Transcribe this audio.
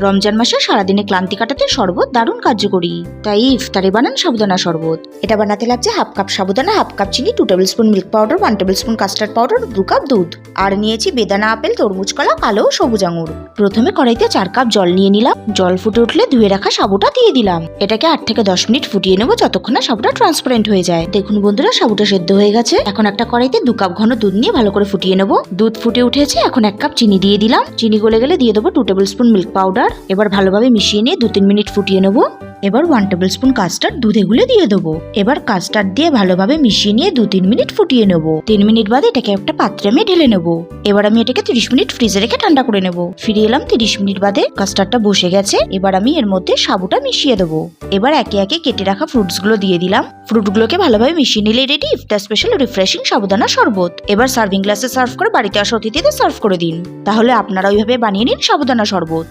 রমজান মাসে সারাদিনে ক্লান্তি কাটাতে শরবত দারুণ কার্যকরী। তাই ইফতারে বানান সাবুদানা শরবত। এটা বানাতে লাগছে হাফ কাপ সাবুদানা, হাফ কাপ চিনি, 2 table spoon milk powder, 1 table spoon custard powder, 2 cup দুধ। আর নিয়েছি বেদানা, আপেল, তরমুজ, কলা, কালো ও সবুজ আঙুর। প্রথমে কড়াইতে 4 কাপ জল নিয়ে নিলাম। জল ফুটে উঠলে ধুয়ে রাখা সাবুটা দিয়ে দিলাম। এটাকে 8 থেকে 10 মিনিট ফুটিয়ে নেবো, যতক্ষণ না সাবুটা ট্রান্সপারেন্ট হয়ে যায়। দেখুন বন্ধুরা, সাবুটা সেদ্ধ হয়ে গেছে। এখন একটা কড়াইতে 2 কাপ ঘন দুধ নিয়ে ভালো করে ফুটিয়ে নেবো। দুধ ফুটে উঠেছে, এখন 1 কাপ চিনি দিয়ে দিলাম। চিনি গলে গেলে দিয়ে দেবো 2 টেবিল স্পুন মিল্ক পাউডার। এবার ভালোভাবে মিশিয়ে নিয়ে 2-3 মিনিট ফুটিয়ে নেবো। এবার 1 টেবিল স্পুন কাস্টার্ড দুধে গুলে দিয়ে দেবো। এবার কাস্টার্ড দিয়ে ভালোভাবে মিশিয়ে নিয়ে 2-3 মিনিট ফুটিয়ে নেবো। 3 মিনিট বাদে এটাকে একটা পাত্রে আমি ঢেলে নেবো। এবার আমি এটাকে 30 মিনিট ফ্রিজে রেখে ঠান্ডা করে নেবো। ফিরে এলাম 30 মিনিট বাদে। কাস্টার্ডটা বসে গেছে। এবার আমি এর মধ্যে সাবুটা মিশিয়ে দেবো। এবার একে একে কেটে রাখা ফ্রুটস গুলো দিয়ে দিলাম। ফ্রুটগুলোকে ভালোভাবে মিশিয়ে নিলে রেডি ইফতার স্পেশাল রিফ্রেশিং সাবুদানা শরবত। এবার সার্ভিং গ্লাসে সার্ভ করে বাড়িতে আসা অতিথিদের সার্ভ করে দিন। তাহলে আপনারা ওইভাবে বানিয়ে নিন সাবুদানা শরবত।